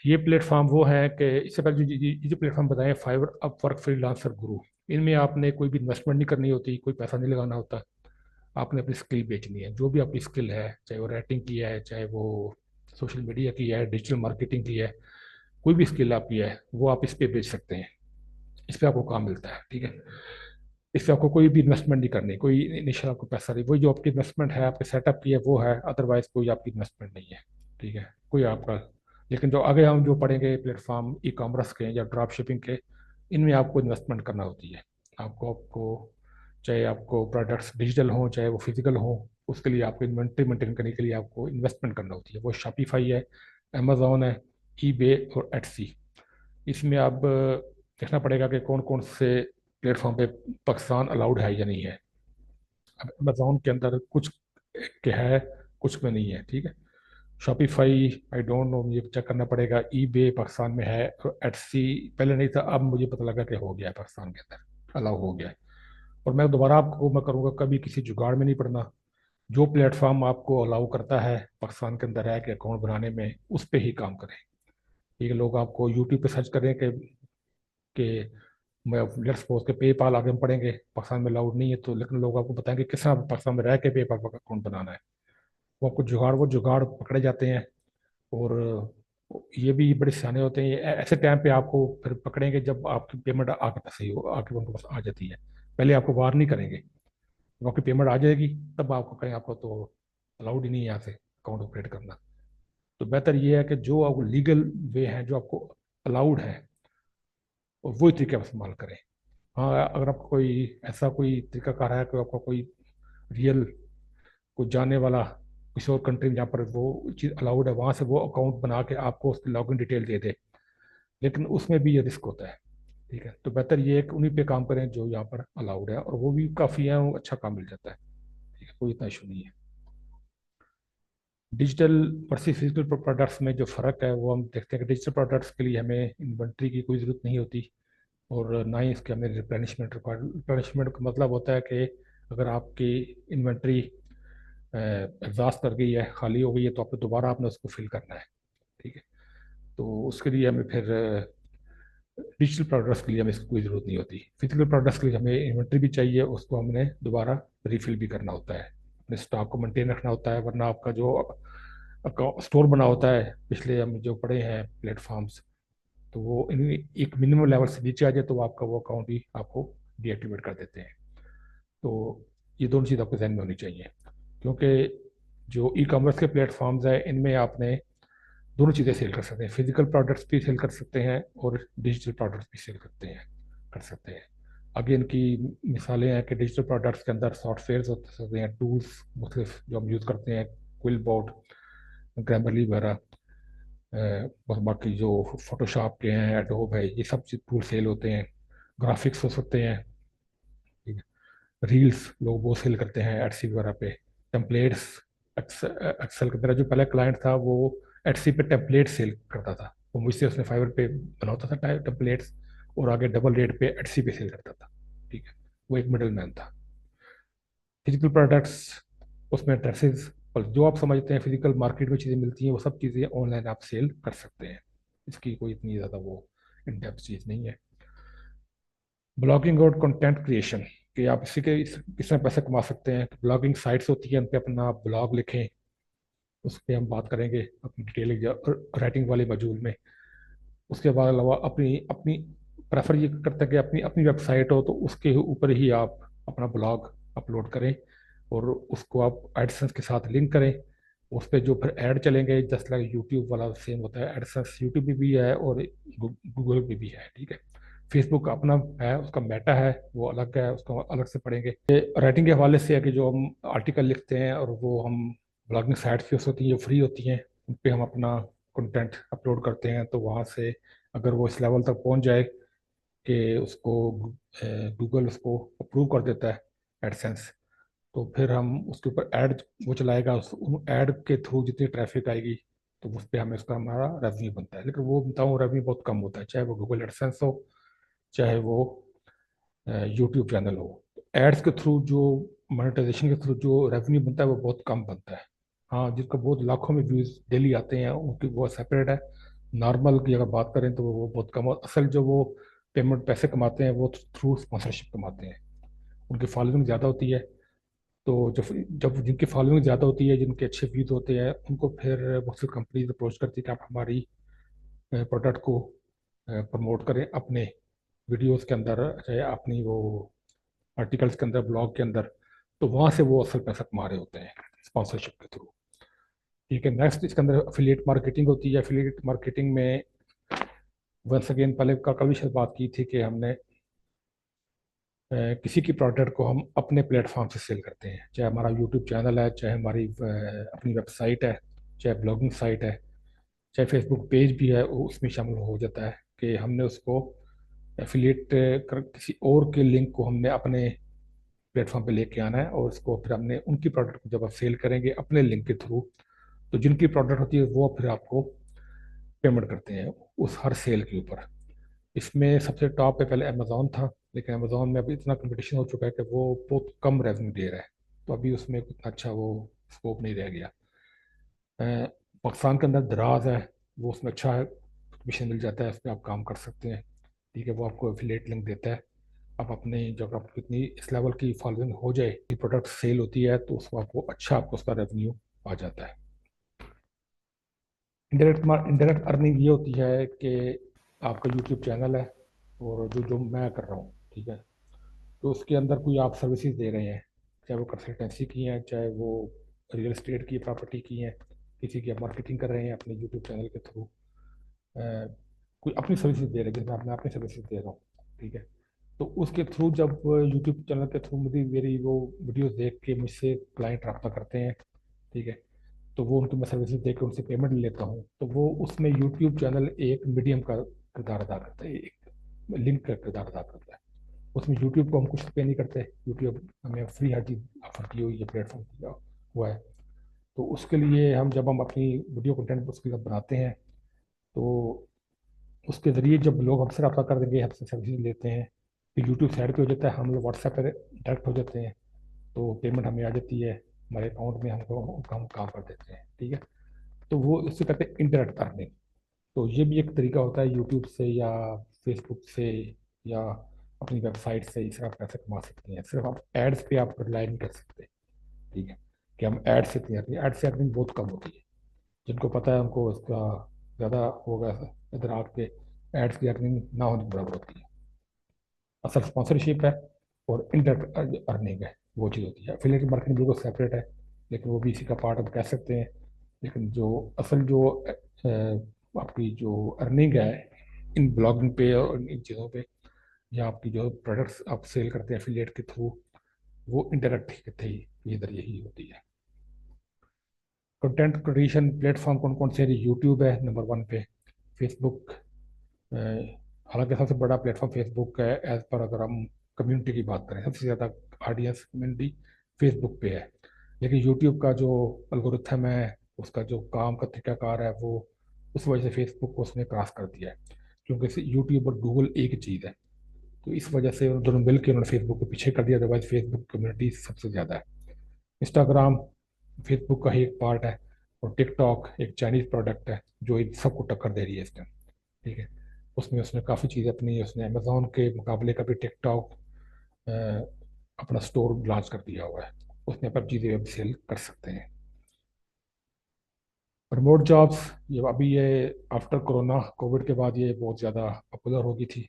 ये प्लेटफॉर्म वो है कि इससे पहले ये जो प्लेटफॉर्म बताए, फाइवर, अपवर्क, फ्रीलांसर, गुरु, इनमें आपने कोई भी इन्वेस्टमेंट नहीं करनी होती, कोई पैसा नहीं लगाना होता। आपने अपनी स्किल बेचनी है, जो भी आपकी स्किल है, चाहे वो राइटिंग की है, चाहे वो सोशल मीडिया की है, डिजिटल मार्केटिंग की है, कोई भी स्किल आपकी है वो आप इस पे बेच सकते हैं। इस पे आपको काम मिलता है। ठीक है, इस पे आपको कोई भी इन्वेस्टमेंट नहीं करनी, कोई इनिशियल आपको पैसा नहीं, वही जो आपकी इन्वेस्टमेंट है आपके सेटअप की है वो है, अदरवाइज कोई आपकी इन्वेस्टमेंट नहीं है। ठीक है, कोई आपका, लेकिन जो आगे हम जो पढ़ेंगे प्लेटफॉर्म ई कॉमर्स के या ड्रॉप शिपिंग के, इनमें आपको इन्वेस्टमेंट करना होती है। आपको आपको चाहे आपको प्रोडक्ट्स डिजिटल हों चाहे वो फिजिकल हों, उसके लिए आपको इन्वेंट्री मेंटेन करने के लिए आपको इन्वेस्टमेंट करना होती है। वो शॉपिफाई है, अमेजोन है, ईबे और एटसी। इसमें आप देखना पड़ेगा कि कौन कौन से प्लेटफॉर्म पे पाकिस्तान अलाउड है या नहीं है। अब अमेजोन के अंदर कुछ के है, कुछ में नहीं है। ठीक है, शॉपिफाई आई डोंट नो, मुझे चेक करना पड़ेगा। ईबे पाकिस्तान में है और एटसी पहले नहीं था, अब मुझे पता लगा कि हो गया है पाकिस्तान के अंदर, अलाउ हो गया है। और मैं दोबारा आपको मैं करूँगा, कभी किसी जुगाड़ में नहीं पड़ना। जो प्लेटफॉर्म आपको अलाउ करता है पाकिस्तान के अंदर है कि अकाउंट बनाने में, उस पर ही काम करें। ठीक है, लोग आपको यूट्यूब पे सर्च करें कि मैं लेट्स सपोज के पेपाल आगे हम पढ़ेंगे पाकिस्तान में अलाउड नहीं है, तो लेकिन लोग आपको बताएंगे किस तरह पाकिस्तान में रह के पेपाल का अकाउंट बनाना है। वो जुगाड़ पकड़े जाते हैं। और ये भी बड़े सियाने होते हैं, ये ऐसे टाइम पे आपको फिर पकड़ेंगे जब आपकी पेमेंट आके पास सही हो, आके उनके पास आ जाती है। पहले आपको वार नहीं करेंगे, जब आपकी पेमेंट आ जाएगी तब आपको कहें आपको तो अलाउड ही नहीं है यहाँ से अकाउंट ऑपरेट करना। तो बेहतर ये है कि जो आपको लीगल वे हैं, जो आपको अलाउड है, और वही तरीके आप इस्तेमाल करें। हाँ, अगर आपको कोई ऐसा कोई तरीका कार है कि आपका कोई रियल कोई जानने वाला किसी और कंट्री में जहाँ पर वो चीज़ अलाउड है, वहाँ से वो अकाउंट बना के आपको उसकी लॉगिन डिटेल दे दे, लेकिन उसमें भी ये रिस्क होता है। ठीक है, तो बेहतर ये है कि उन्हीं पे काम करें जो यहाँ पर अलाउड है, और वो भी काफ़ी है, वो अच्छा काम मिल जाता है। ठीक है, कोई इतना इशू नहीं है। डिजिटल वर्सेस फिजिकल प्रोडक्ट्स में जो फ़र्क है वो हम देखते हैं कि डिजिटल प्रोडक्ट्स के लिए हमें इन्वेंट्री की कोई ज़रूरत नहीं होती, और ना ही इसके हमें रिप्लेनिशमेंट रिक्वायर्ड। रिप्लेनिशमेंट का मतलब होता है कि अगर आपकी इन्वेंट्री एग्जॉस्ट कर गई है, खाली हो गई है, तो आपको दोबारा आपने उसको फिल करना है। ठीक है, तो उसके लिए हमें फिर डिजिटल प्रोडक्ट्स के लिए हमें इसकी कोई ज़रूरत नहीं होती। फिजिकल प्रोडक्ट्स के लिए हमें इन्वेंट्री भी चाहिए, उसको हमने दोबारा रिफिल भी करना होता है, अपने स्टॉक को मेंटेन रखना होता है, वरना आपका जो स्टोर बना होता है पिछले हम जो पड़े हैं प्लेटफॉर्म्स, तो वो इन एक मिनिमम लेवल से नीचे आ जाए तो आपका वो अकाउंट ही आपको डीएक्टिवेट कर देते हैं। तो ये दोनों चीज़ आपके जहन में होनी चाहिए, क्योंकि जो ई कॉमर्स के प्लेटफॉर्म्स हैं इनमें आपने दोनों चीज़ें सेल कर सकते हैं, फिजिकल प्रोडक्ट्स भी सेल कर सकते हैं और डिजिटल प्रोडक्ट्स भी सेल कर सकते हैं। आगे इनकी मिसालें हैं कि डिजिटल प्रोडक्ट्स के अंदर सॉफ्टवेयर हो सकते हैं, टूल्स मुख्तलिफ जो हम यूज़ करते हैं, क्विल बोर्ड, ग्रामरली वगैरह, और बाकी जो फोटोशॉप के हैं, एडोब है, ये सब टूल सेल होते हैं। ग्राफिक्स हो सकते हैं, ठीक है, रील्स लोग वो सेल करते हैं एडसी वगैरह पे। टेम्पलेट्स, एक्सेल की तरह जो पहले क्लाइंट था वो एडसी पे टेम्पलेट सेल करता था, वो मुझसे उसने फाइवर पे बनाता था टेम्पलेट्स, और आगे डबल रेट पे एडसी पे सेल करता था। ठीक है, वो एक मिडल मैन था। फिजिकल प्रोडक्ट्स, उसमें ड्रेसेस और जो आप समझते हैं फिजिकल मार्केट में चीज़ें मिलती हैं वो सब चीज़ें ऑनलाइन आप सेल कर सकते हैं, इसकी कोई इतनी ज़्यादा वो इन डेप्थ चीज़ नहीं है। ब्लॉगिंग और कंटेंट क्रिएशन, कि आप इसमें पैसे कमा सकते हैं। ब्लॉगिंग साइट्स होती हैं, उन पर अपना ब्लॉग लिखें, उस पर हम बात करेंगे अपनी डिटेलिंग राइटिंग वाले मॉड्यूल में। उसके बाद अलावा अपनी अपनी प्रेफर ये करते हैं कि अपनी अपनी वेबसाइट हो तो उसके ऊपर ही आप अपना ब्लॉग अपलोड करें, और उसको आप एडसेंस के साथ लिंक करें। उस पर जो फिर ऐड चलेंगे, जस्ट लाइक यूट्यूब वाला सेम होता है, एडसेंस यूट्यूब पे भी है और गूगल पे भी है। ठीक है, फेसबुक अपना है, उसका मेटा है, वो अलग है, उसको अलग से पढ़ेंगे। राइटिंग के हवाले से है कि जो हम आर्टिकल लिखते हैं और वो हम ब्लॉगिंग साइट्स की होती हैं जो फ्री होती हैं, उन पे हम अपना कंटेंट अपलोड करते हैं, तो वहाँ से अगर वो इस लेवल तक पहुँच जाए कि उसको गूगल उसको अप्रूव कर देता है एडसेंस, तो फिर हम उसके ऊपर ऐड वो चलाएगा, उस ऐड के थ्रू जितनी ट्रैफिक आएगी तो उस पर हमें उसका हमारा रेवेन्यू बनता है। लेकिन वो बताऊँ रेवेन्यू बहुत कम होता है, चाहे वो गूगल एडसेंस हो चाहे वो यूट्यूब चैनल हो। एड्स के थ्रू जो मोनेटाइजेशन के थ्रू जो रेवेन्यू बनता है वो बहुत कम बनता है। हाँ, जिसका बहुत लाखों में व्यूज डेली आते हैं उनकी वो सेपरेट है। नॉर्मल की अगर बात करें तो वो बहुत कम, और असल जो वो पेमेंट पैसे कमाते हैं वो थ्रू स्पॉन्सरशिप कमाते हैं, उनकी फॉलोइंग ज़्यादा होती है। तो जब जब जिनकी फॉलोइंग ज़्यादा होती है, जिनके अच्छे व्यूज होते हैं, उनको फिर बहुत सी कंपनीज अप्रोच करती है कि आप हमारी प्रोडक्ट को प्रमोट करें अपने वीडियोस के अंदर, चाहे अपनी वो आर्टिकल्स के अंदर, ब्लॉग के अंदर। तो वहां से वो असल पैसा कमा रहे होते हैं स्पॉन्सरशिप के थ्रू। ठीक है, नेक्स्ट इसके अंदर अफिलिएट मार्केटिंग होती है। अफिलिएट मार्केटिंग में वंस अगेन पहले का कभी शायद बात की थी कि हमने किसी की प्रोडक्ट को हम अपने प्लेटफॉर्म से सेल करते हैं, चाहे हमारा यूट्यूब चैनल है, चाहे हमारी अपनी वेबसाइट है, चाहे ब्लॉगिंग साइट है, चाहे फेसबुक पेज भी है, वो उसमें शामिल हो जाता है कि हमने उसको एफिलिएट कर किसी और के लिंक को हमने अपने प्लेटफॉर्म पे लेके आना है, और उसको फिर हमने उनकी प्रोडक्ट को जब आप सेल करेंगे अपने लिंक के थ्रू, तो जिनकी प्रोडक्ट होती है वो फिर आपको पेमेंट करते हैं उस हर सेल के ऊपर। इसमें सबसे टॉप पे पहले अमेजोन था, लेकिन अमेजोन में अभी इतना कंपटीशन हो चुका है कि वो बहुत कम रेवेन्यू दे रहा है, तो अभी उसमें इतना अच्छा वो स्कोप नहीं रह गया। पाकिस्तान के अंदर दराज है, वो उसमें अच्छा है, कमीशन मिल जाता है, उस पर आप काम कर सकते हैं। ठीक है, वो आपको एफिलिएट लिंक देता है। आप अपने जब आपको इतनी इस लेवल की फॉलोइंग हो जाए कि प्रोडक्ट सेल होती है, तो उसको आपको अच्छा आपको उसका रेवेन्यू आ जाता है। इंडायरेक्ट अर्निंग ये होती है कि आपका यूट्यूब चैनल है और जो जो मैं कर रहा हूँ, ठीक है, तो उसके अंदर कोई आप सर्विसेज दे रहे हैं, चाहे वो कंसल्टेंसी की हैं, चाहे वो रियल एस्टेट की प्रॉपर्टी की हैं, किसी की आप मार्केटिंग कर रहे हैं अपने यूट्यूब चैनल के थ्रू, कोई अपनी सर्विसेज दे रहे हैं, जिसमें मैं अपनी सर्विसेज दे रहा हूँ। ठीक है, तो उसके थ्रू जब यूट्यूब चैनल के थ्रू मुझे मेरी वो वीडियोस देख के मुझसे क्लाइंट रब्ता करते हैं, ठीक है, तो वो उनको मैं सर्विसेज दे के उनसे पेमेंट लेता हूँ, तो वो उसमें यूट्यूब चैनल एक मीडियम का किरदार अदा करता है, एक लिंक का किरदार अदा करता है। उसमें यूट्यूब को हम कुछ पे नहीं करते, यूट्यूब हमें फ्री हर चीज़ ऑफर की हुई है, प्लेटफॉर्म दिया हुआ है। तो उसके लिए जब हम अपनी वीडियो कंटेंट उसके लिए बनाते हैं, तो उसके ज़रिए जब लोग हमसे रब्ता कर देंगे, हमसे सर्विस लेते हैं, तो यूट्यूब साइड पे हो जाता है, हम लोग व्हाट्सएप पर डायरेक्ट हो जाते हैं, तो पेमेंट हमें आ जाती है हमारे अकाउंट में, हम काम कर देते हैं। ठीक है, तो वो इससे कहते हैं इंटरनेट अर्निंग। तो ये भी एक तरीका होता है यूट्यूब से या फेसबुक से या अपनी वेबसाइट से, इससे आप पैसे कमा सकते हैं। सिर्फ आप एड्स पे आप रिलाई नहीं कर सकते। ठीक है, कि हम एड से इतनी अर्निंग, एड से अर्निंग बहुत कम होती है। जिनको पता है उनको इसका ज़्यादा होगा इधर आपके, एड्स की अर्निंग ना होने के बराबर होती है। असल स्पॉन्सरशिप है और इनडायरेक्ट अर्निंग है, वो चीज़ होती है। एफिलिएट मार्केटिंग बिल्कुल सेपरेट है, लेकिन वो भी इसी का पार्ट हम कह सकते हैं। लेकिन जो असल जो आपकी जो अर्निंग है इन ब्लॉगिंग पे और इन चीज़ों पे, या आपकी जो प्रोडक्ट्स आप सेल करते हैं एफिलिएट के थ्रू, वो इंटरनेट के थे इधर यही होती है। कंटेंट क्रिएशन प्लेटफॉर्म कौन कौन से हैं? यूट्यूब है नंबर वन पे, फेसबुक, हालांकि सबसे बड़ा प्लेटफॉर्म फेसबुक है एज पर, अगर हम कम्युनिटी की बात करें सबसे ज़्यादा ऑडियंस कम्युनिटी फेसबुक पे है। लेकिन यूट्यूब का जो एल्गोरिथम है, उसका जो काम का तरीकाकार है, वो उस वजह से फेसबुक को उसने क्रॉस कर दिया है, क्योंकि यूट्यूब और गूगल एक ही चीज़ है। तो इस वजह से उन दोनों मिलकर उन्होंने फेसबुक को पीछे कर दिया, अदरवाइज फेसबुक कम्युनिटी सबसे ज़्यादा है। इंस्टाग्राम फेसबुक का ही एक पार्ट है, और टिकटॉक एक चाइनीज प्रोडक्ट है जो इन सबको टक्कर दे रही है इस टाइम। ठीक है, उसमें उसने काफ़ी चीज़ें अपनी, उसने अमेजोन के मुकाबले का भी टिकटॉक अपना स्टोर लॉन्च कर दिया हुआ है, उसमें आप चीज़ें अब सेल कर सकते हैं। रिमोट जॉब्स, ये आफ्टर कोरोना कोविड के बाद ये बहुत ज़्यादा पॉपुलर हो गई थी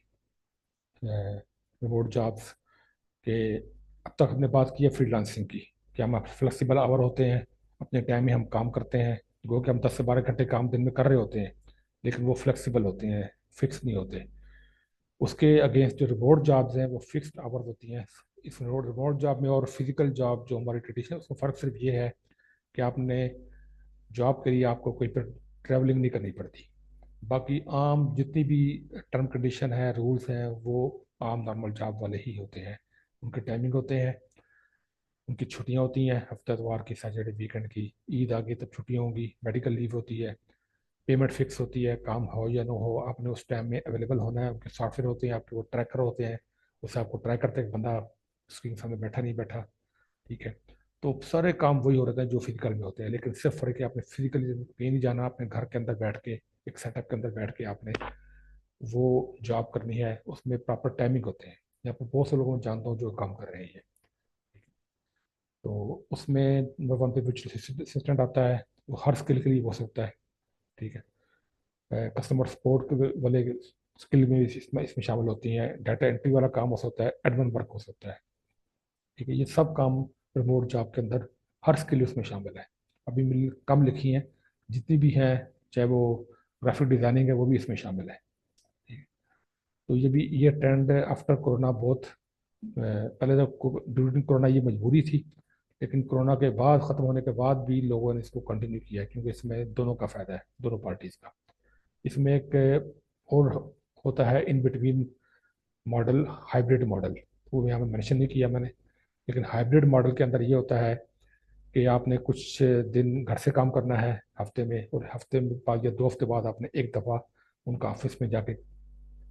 रिमोट जॉब्स के। अब तक हमने बात की है फ्रीलांसिंग की, कि हम फ्लेक्सिबल आवर होते हैं, अपने टाइम में हम काम करते हैं। गो कि हम 10 से 12 घंटे काम दिन में कर रहे होते हैं, लेकिन वो फ्लेक्सिबल होते हैं, फिक्स नहीं होते। उसके अगेंस्ट जो रिमोट जॉब्स हैं वो फिक्स्ड आवर्स होती हैं। इस रिमोट जॉब में और फिजिकल जॉब जो हमारी ट्रेडिशनल, उसका फ़र्क सिर्फ ये है कि आपने जॉब के लिए आपको कोई पर ट्रैवलिंग नहीं करनी पड़ती। बाकी आम जितनी भी टर्म कंडीशन है, रूल्स हैं, वो आम नॉर्मल जॉब वाले ही होते हैं। उनके टाइमिंग होते हैं, उनकी छुट्टियां होती हैं, हफ्ते इतवार की, सैटरडे वीकेंड की, ईद आ गई तब छुट्टियां होंगी, मेडिकल लीव होती है, पेमेंट फिक्स होती है, काम हो या ना हो आपने उस टाइम में अवेलेबल होना है। उनके सॉफ्टवेयर होते हैं, आपके वो ट्रैकर होते हैं, उससे आपको ट्रैक करते हैं कि बंदा स्क्रीन के सामने बैठा नहीं बैठा। ठीक है, तो सारे काम वही हो रहे हैं जो फिजिकल में होते हैं, लेकिन सिर्फ फर्क है आपने फिजिकली कहीं नहीं जाना, आपने घर के अंदर बैठ के, एक सेटअप के अंदर बैठ के आपने वो जॉब करनी है। उसमें प्रॉपर टाइमिंग होते हैं। यहाँ पर बहुत से लोगों को जानता हूँ जो काम कर रहे हैं। तो उसमें नंबर वन पे विर्चुअल असिस्टेंट आता है, वो हर स्किल के लिए हो सकता है। ठीक है, कस्टमर सपोर्ट वाले स्किल में इसमें शामिल होती हैं, डाटा एंट्री वाला काम हो सकता है, एडमिन वर्क हो सकता है। ठीक है, ये सब काम रिमोट जॉब के अंदर हर स्किल उसमें शामिल है। अभी मिल कम लिखी हैं, जितनी भी हैं, चाहे वो ग्राफिक डिजाइनिंग है, वो भी इसमें शामिल है। ठीक है, तो ये ट्रेंड आफ्टर कोरोना बहुत पहले तो ड्यूरिंग कोरोना ये मजबूरी थी, लेकिन कोरोना के बाद ख़त्म होने के बाद भी लोगों ने इसको कंटिन्यू किया है, क्योंकि इसमें दोनों का फ़ायदा है, दोनों पार्टीज़ का। इसमें एक और होता है in between model, hybrid model, वो यहाँ पे मेंशन नहीं किया मैंने। लेकिन हाइब्रिड मॉडल के अंदर ये होता है कि आपने कुछ दिन घर से काम करना है हफ्ते में, और हफ्ते में बाद या 2 हफ्ते बाद आपने एक दफ़ा उनका ऑफिस में जाके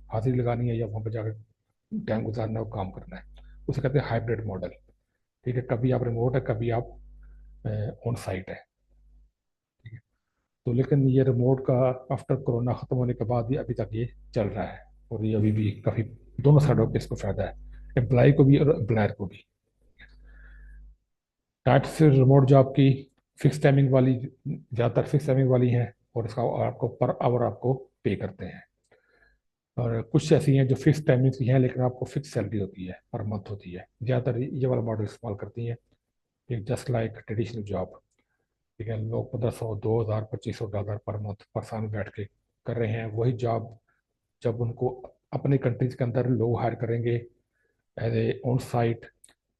हाजिरी लगानी है, या वहाँ पर जाकर टाइम गुजारना है, वो काम करना है। उसे कहते हैं हाइब्रिड मॉडल। ठीक है, कभी आप रिमोट है, कभी आप ऑन साइट है। ठीक है, तो लेकिन ये रिमोट का आफ्टर कोरोना ख़त्म होने के बाद भी अभी तक ये चल रहा है, और ये अभी भी काफ़ी दोनों साइडों पे इसको फ़ायदा है, एम्प्लॉय को भी और एम्प्लॉयर को भी। टाइप्स रिमोट जॉब की, फिक्स टाइमिंग वाली, ज़्यादातर फिक्स टाइमिंग वाली हैं, और इसका आपको पर आवर आपको पे करते हैं। और कुछ ऐसी हैं जो फिक्स टाइमिंग की हैं, लेकिन आपको फिक्स सैलरी होती है, पर मंथ होती है। ज़्यादातर ये वाला मॉडल इस्तेमाल करती हैं, एक जस्ट लाइक ट्रेडिशनल जॉब। ठीक है, लोग 1500, 2000, $2500 पर मंथ पर साल बैठ के कर रहे हैं वही जॉब। जब उनको अपने कंट्रीज के अंदर लोग हायर करेंगे एज ए ऑन साइट,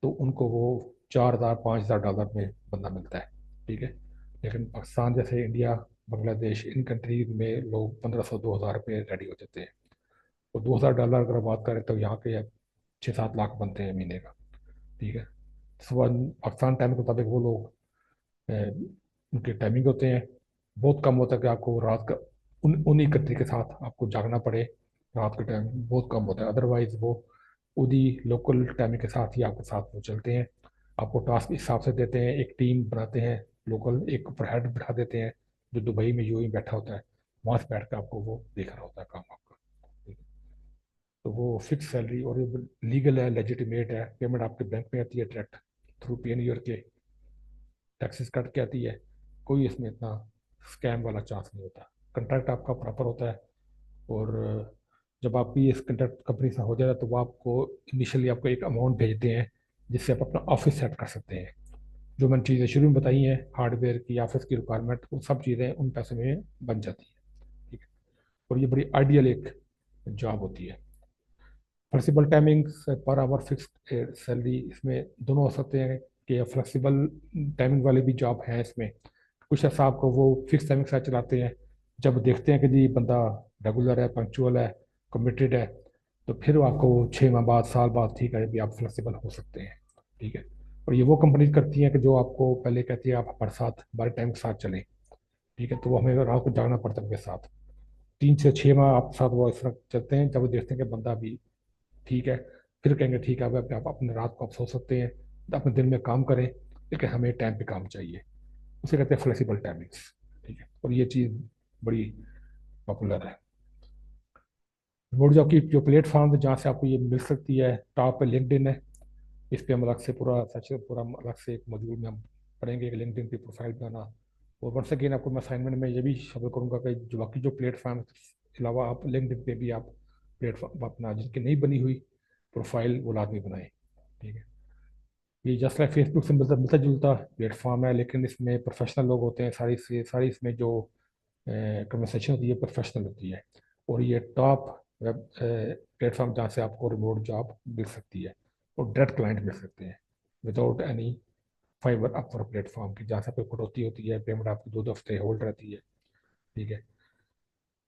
तो उनको वो 4000, $5000 में बंदा मिलता है। ठीक है, लेकिन पाकिस्तान जैसे इंडिया, बांग्लादेश, इन कंट्रीज में लोग 1500, 2000 पे रेडी हो जाते हैं। और $2000 अगर बात करें तो यहाँ के 6-7 लाख बनते हैं महीने का। ठीक है, सुबह पाकिस्तान टाइम के मुताबिक वो लोग उनके टाइमिंग होते हैं। बहुत कम होता है कि आपको रात का उन्हीं कंट्री के साथ आपको जागना पड़े। रात के टाइम बहुत कम होता है, अदरवाइज वो उन्हीं लोकल टाइमिंग के साथ ही आपके साथ वो चलते हैं। आपको टास्क इस हिसाब से देते हैं, एक टीम बनाते हैं लोकल, एक ऊपर हेड बैठा देते हैं जो दुबई में यूएई बैठा होता है, वहाँ से बैठ कर आपको वो देख रहा होता है काम आपका। ठीक है। तो वो फिक्स सैलरी और लीगल है, लेजिटिमेट है, पेमेंट आपके बैंक में आती है डायरेक्ट थ्रू पीएनयूआर के, टैक्सेस कट के आती है। कोई इसमें इतना स्कैम वाला चांस नहीं होता, कंट्रैक्ट आपका प्रॉपर होता है। और जब आप भी इस कंट्रैक्ट कंपनी से हो जाए तो वो आपको इनिशियली आपको एक अमाउंट भेजते हैं जिससे आप अपना ऑफिस सेट कर सकते हैं। जो मैंने चीज़ें शुरू में बताई हैं, हार्डवेयर की, ऑफिस की रिक्वायरमेंट, वो सब चीज़ें उन पैसे में बन जाती हैं। ठीक है। और ये बड़ी आइडियल एक जॉब होती है। Flexible timing per hour fix salary, इसमें दोनों हो सकते हैं कि फ्लेक्सिबल टाइमिंग वाले भी जॉब हैं इसमें। कुछ ऐसा आपको वो फिक्स टाइमिंग के साथ चलाते हैं, जब देखते हैं कि जी बंदा रेगुलर है, पंक्चुअल है, कमिटेड है, तो फिर आपको 6 माह बाद, साल बाद, ठीक है, भी आप फ्लेक्सिबल हो सकते हैं। ठीक है। और ये वो कंपनी करती हैं कि जो आपको पहले कहती है आप हमारे साथ, हमारे टाइम के साथ चलें। ठीक है। तो वो हमें रात को जागना पड़ता है उनके साथ। 3 से 6 माह आपके साथ वो इस तरह चलते हैं, जब वो देखते हैं कि बंदा भी ठीक है, फिर कहेंगे ठीक है, अब आप अपने रात को आप सो सकते हैं, अपने दिन में काम करें, लेकिन हमें टाइम पे काम चाहिए। उसे कहते हैं फ्लेक्सिबल टाइमिंग्स। ठीक है। और ये चीज़ बड़ी पॉपुलर है। रिमोट जॉब की जो प्लेटफॉर्म जहाँ से आपको ये मिल सकती है, टॉप पे लिंक्डइन है। इस पे हम अलग से पूरा सच पूरा अलग से एक मॉड्यूल में हम पढ़ेंगे कि लिंक्डइन की प्रोफाइल बनाना। और वंस अगेन आपको मैं असाइनमेंट में ये भी शामिल करूँगा कि जो बाकी जो प्लेटफॉर्म के अलावा आप लिंक्डइन पे भी आप प्लेटफॉर्म अपना, जिनकी नहीं बनी हुई प्रोफाइल, वो लाजमी बनाएं। ठीक है। ये जस्ट लाइक फेसबुक से मिलता मिलता जुलता प्लेटफॉर्म है, लेकिन इसमें प्रोफेशनल लोग होते हैं, सारी इसमें जो कन्वर्सेशन होती है प्रोफेशनल होती है। और ये टॉप वेब प्लेटफॉर्म जहाँ से आपको रिमोट जॉब मिल सकती है और डायरेक्ट क्लाइंट मिल सकते हैं विदाउट एनी फाइवर अपवर प्लेटफॉर्म की, जहाँ से आपको कटौती होती है, पेमेंट आपकी 2 हफ्ते होल्ड रहती है। ठीक है।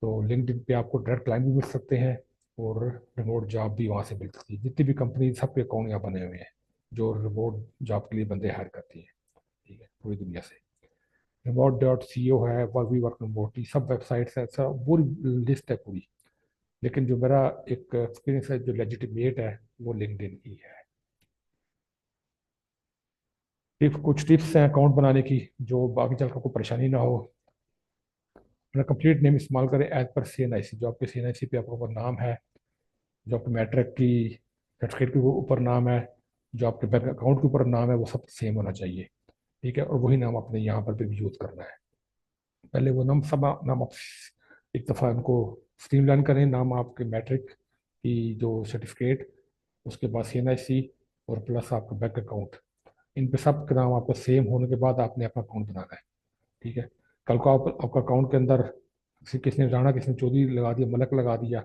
तो लिंक्डइन पे आपको डायरेक्ट क्लाइंट भी मिल सकते हैं और रिमोट जॉब भी वहाँ से मिल सकती है। जितनी भी कंपनी, सबके अकाउंट यहाँ बने हुए हैं जो रिमोट जॉब के लिए बंदे हायर करती है। ठीक है, पूरी दुनिया से। रिमोट डॉट सी ओ है, वर्क वी वर्क रिमोटली, सब वेबसाइट्स है, सब पूरी लिस्ट है पूरी। लेकिन जो मेरा एक एक्सपीरियंस है जो लेजिटिमेट है, वो लिंक्डइन ही है। कुछ टिप्स हैं अकाउंट बनाने की, जो आगे चलकर कोई परेशानी ना हो। अपना कंप्लीट नेम इस्तेमाल करें एज पर सी एन आई सी, जो आपके सी एन आई सी पे आपका ऊपर नाम है, जो आपके मैट्रिक की सर्टिफिकेट के ऊपर नाम है, जो आपके बैंक अकाउंट के ऊपर नाम है, वो सब सेम होना चाहिए। ठीक है। और वही नाम अपने यहाँ पर भी यूज़ करना है। पहले वो नाम, सब नाम आप एक दफ़ा उनको स्ट्रीमलाइन करें, नाम आपके मैट्रिक की जो सर्टिफिकेट, उसके बाद सी एन आई सी, और प्लस आपका बैंक अकाउंट। इन पे सब के नाम आपका सेम होने के बाद आपने अपना अकाउंट बनाना है। ठीक है। कल को आप आपका अकाउंट के अंदर किसने राणा, किसने चौधरी लगा दिया, मलक लगा दिया,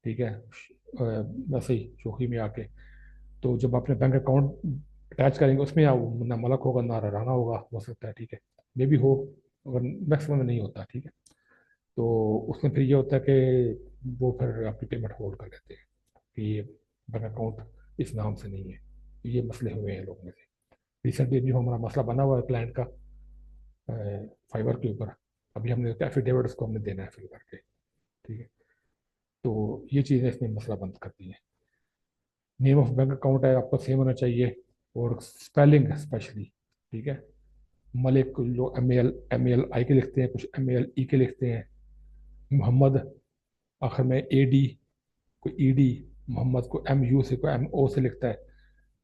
ठीक है, वैसे ही शोखी में आके, तो जब अपने बैंक अकाउंट अटैच करेंगे उसमें ना मलक होगा ना राणा होगा, हो सकता है। ठीक है। मे भी हो, अगर मैक्सिमम में नहीं होता। ठीक है। तो उसमें फिर ये होता है कि वो फिर आपकी पेमेंट होल्ड कर लेते हैं कि ये बैंक अकाउंट इस नाम से नहीं है। ये मसले हुए हैं लोगों में से। रिसेंटली भी हमारा मसला बना हुआ है क्लाइंट का फाइबर के ऊपर। अभी हमने एफिडेविट उसको हमने देना है फिल करके। ठीक है। तो ये चीज़ें इसमें मसला बंद करती हैं। नेम ऑफ बैंक अकाउंट है आपका सेम होना चाहिए, और स्पेलिंग स्पेशली। ठीक है। मलिक को जो एम ए एल आई के लिखते हैं, कुछ एम ए एल ई के लिखते हैं। मोहम्मद आखिर में ए डी, कोई ई डी, मोहम्मद को एम यू से, कोई एम ओ से लिखता है।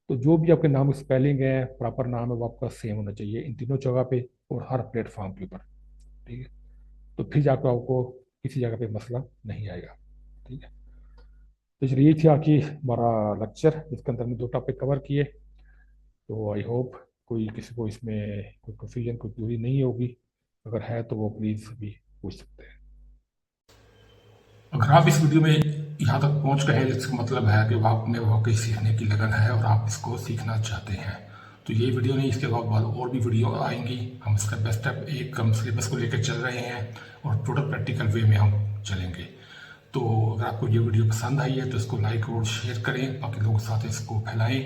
तो जो भी आपके नाम स्पेलिंग है, प्रॉपर नाम है, वो आपका सेम होना चाहिए इन तीनों जगह पे और हर प्लेटफॉर्म के ऊपर। ठीक है। तो फिर जाकर आपको किसी जगह पे मसला नहीं आएगा। ठीक है। तो चलिए, ये थी आपकी हमारा लेक्चर, जिसके अंदर हमने 2 टॉपिक कवर किए। तो आई होप कोई किसी को इसमें कोई कन्फ्यूजन, कोई क्यूरी नहीं होगी। अगर है तो वो प्लीज़ अभी पूछ सकते हैं।
अगर आप इस वीडियो में यहाँ तक पहुँच गए हैं, जिसका मतलब है कि आप में वाकई सीखने की लगन है और आप इसको सीखना चाहते हैं। तो ये वीडियो नहीं, इसके बाद और भी वीडियो आएंगी। हम स्टेप बाय स्टेप एक हम सिलेबस को लेकर चल रहे हैं और टोटल प्रैक्टिकल वे में हम चलेंगे। तो अगर आपको ये वीडियो पसंद आई है तो इसको लाइक और शेयर करें, बाकी लोगों के साथ इसको फैलाएं।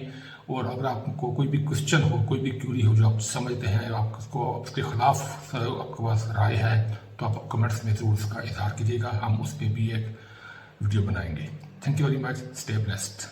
और अगर आपको कोई भी क्वेश्चन हो, कोई भी क्यूरी हो जो आप समझते हैं, आप उसको उसके खिलाफ आपके पास राय है, तो आप कमेंट्स में ज़रूर उसका इजहार कीजिएगा। हम उस पर भी एक वीडियो बनाएंगे। Thank you very much. Stay blessed.